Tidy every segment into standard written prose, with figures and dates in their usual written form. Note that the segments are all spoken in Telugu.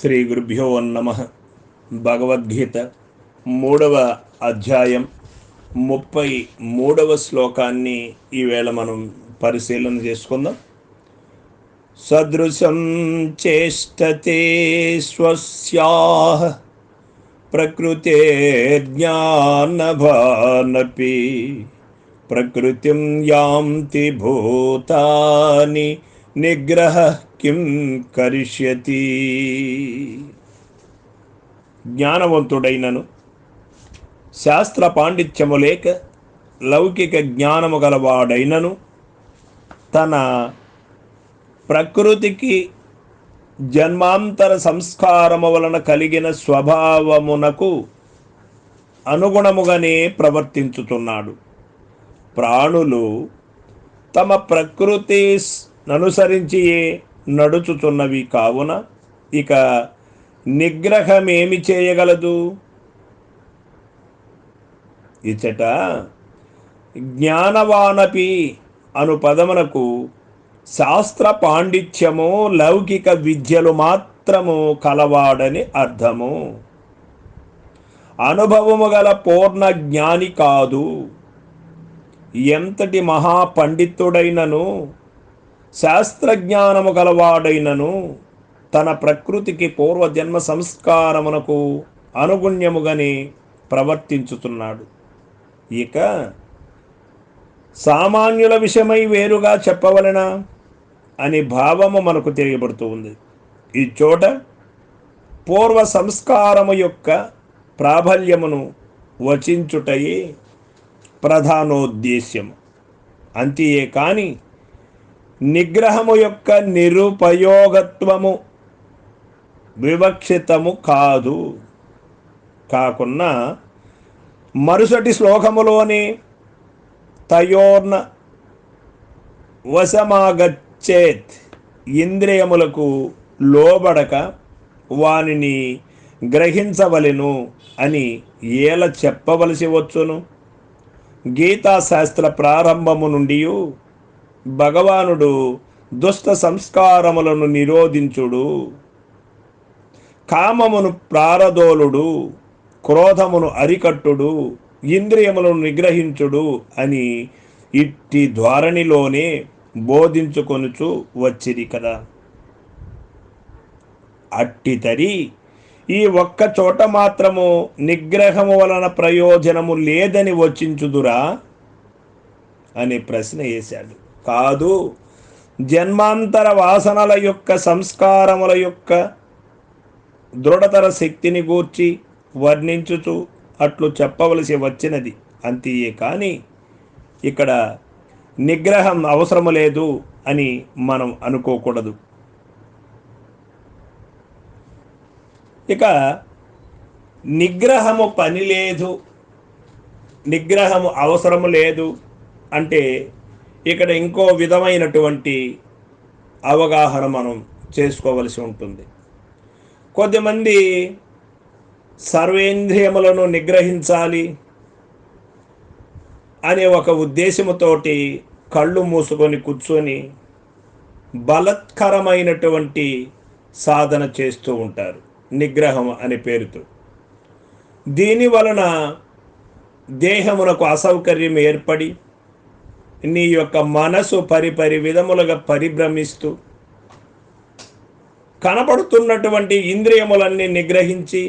శ్రీ గురుభ్యో నమః. భగవద్గీత 3వ అధ్యాయం 33వ శ్లోకాన్ని ఈవేళ మనం పరిశీలన చేసుకుందాం. సదృశం చేష్టతే స్వస్యాః ప్రకృతేర్జ్ఞానభానపి ప్రకృతిం యాంతి భూతాని నిగ్రహ కిం కరిష్యతి. జ్ఞానవంతుడైనను శాస్త్ర పాండిత్యము లేక లౌకిక జ్ఞానము గలవాడైనను తన ప్రకృతికి జన్మాంతర సంస్కారము వలన కలిగిన స్వభావమునకు అనుగుణముగానే ప్రవర్తించుతున్నాడు. ప్రాణులు తమ ప్రకృతి అనుసరించి నడుచుతున్నవి కావున ఇక నిగ్రహమేమి చేయగలదు? ఇచట జ్ఞానవానపి అను పదమునకు శాస్త్ర పాండిత్యము లౌకిక విద్యలు మాత్రము కలవాడని అర్థము. అనుభవము గల పూర్ణ జ్ఞాని కాదు. ఎంతటి మహాపండితుడైనను శాస్త్రజ్ఞానము గలవాడైనను తన ప్రకృతికి పూర్వజన్మ సంస్కారమునకు అనుగుణ్యముగానే ప్రవర్తించుతున్నాడు. ఇక సామాన్యుల విషయమై వేరుగా చెప్పవలెనా అని భావము మనకు తెలియబడుతూ ఉంది. ఈ చోట పూర్వ సంస్కారము యొక్క ప్రాబల్యమును వచించుటయే ప్రధానోద్దేశ్యము. అంతే కాని నిగ్రహము యొక్క నిరుపయోగత్వము వివక్షితము కాదు. కాకున్నా మరుసటి శ్లోకములోని తయోర్న వశమాగచ్చేత్, ఇంద్రియములకు లోబడక వానిని గ్రహించవలెను అని ఏల చెప్పవలసి వచ్చును. గీతాశాస్త్ర ప్రారంభము నుండి భగవానుడు దుష్ట సంస్కారములను నిరోధించుడు, కామమును ప్రారదోలుడు, క్రోధమును అరికట్టుడు, ఇంద్రియములను నిగ్రహించుడు అని ఇట్టి ధోరణిలోనే బోధించుకొనుచు వచ్చిరి కదా. అట్టితరి ఈ ఒక్క చోట మాత్రము నిగ్రహము వలన ప్రయోజనము లేదని వచించుదురా అనే ప్రశ్న వేశాడు. కాదు, జన్మాంతర వాసనల యొక్క సంస్కారముల యొక్క దృఢతర శక్తిని గూర్చి వర్ణించుచు అట్లు చెప్పవలసి వచ్చినది. అంతే కానీ ఇక్కడ నిగ్రహం అవసరము లేదు అని మనం అనుకోకూడదు. ఇక నిగ్రహము పని లేదు, నిగ్రహము అవసరము లేదు అంటే ఇక్కడ ఇంకో విధమైనటువంటి అవగాహన మనం చేసుకోవలసి ఉంటుంది. కొద్దిమంది సర్వేంద్రియములను నిగ్రహించాలి అనే ఒక ఉద్దేశముతోటి కళ్ళు మూసుకొని కూర్చొని బలత్కరమైనటువంటి సాధన చేస్తూ ఉంటారు నిగ్రహం అనే పేరుతో. దీని వలన దేహమునకు అసౌకర్యం ఏర్పడి నీ యొక్క మనసు పరిపరి విధములుగా పరిభ్రమిస్తూ కనపడుతున్నటువంటి ఇంద్రియములన్నీ నిగ్రహించి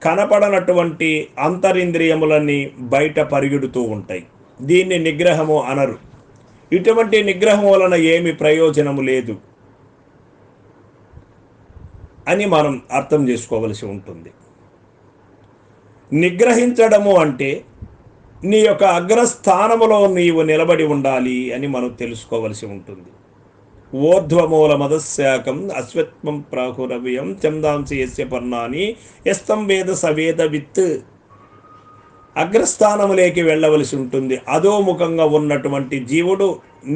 కనపడనటువంటి అంతరింద్రియములన్నీ బయట పరిగెడుతూ ఉంటాయి. దీన్ని నిగ్రహము అనరు. ఇటువంటి నిగ్రహం వలన ఏమి ప్రయోజనము లేదు అని మనం అర్థం చేసుకోవలసి ఉంటుంది. నిగ్రహించడము అంటే నీ యొక్క అగ్రస్థానములో నీవు నిలబడి ఉండాలి అని మనం తెలుసుకోవలసి ఉంటుంది. ఊర్ధ్వమూల మదశాకం అశ్వత్వం ప్రాహురవ్యం చందాంసి యస్య పర్ణాని యస్తం వేద సవేద విత్. అగ్రస్థానములేకి వెళ్ళవలసి ఉంటుంది. అధోముఖంగా ఉన్నటువంటి జీవుడు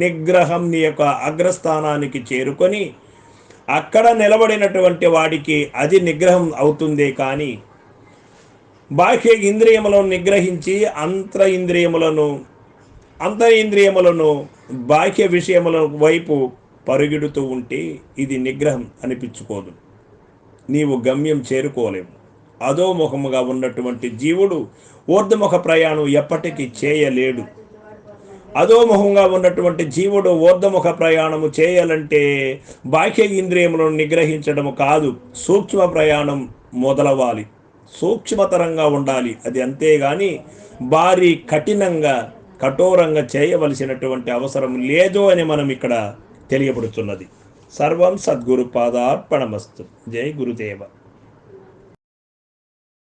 నిగ్రహం నీ యొక్క అగ్రస్థానానికి చేరుకొని అక్కడ నిలబడినటువంటి వాడికి అది నిగ్రహం అవుతుందే కానీ బాహ్య ఇంద్రియములను నిగ్రహించి అంతరింద్రియములను బాహ్య విషయముల వైపు పరుగెడుతూ ఉంటే ఇది నిగ్రహం అనిపించుకోదు. నీవు గమ్యం చేరుకోలేవు. అధోముఖముగా ఉన్నటువంటి జీవుడు ఊర్ధముఖ ప్రయాణం ఎప్పటికీ చేయలేడు. అధోముఖంగా ఉన్నటువంటి జీవుడు ఊర్ధముఖ ప్రయాణము చేయాలంటే బాహ్య ఇంద్రియములను నిగ్రహించడము కాదు, సూక్ష్మ ప్రయాణం మొదలవ్వాలి, సూక్ష్మతరంగా ఉండాలి. అది అంతేగాని భారీ కఠినంగా కఠోరంగా చేయవలసినటువంటి అవసరం లేదు అని మనం ఇక్కడ తెలియబడుతున్నది. సర్వం సద్గురు పాదార్పణమస్తు. జై గురుదేవ.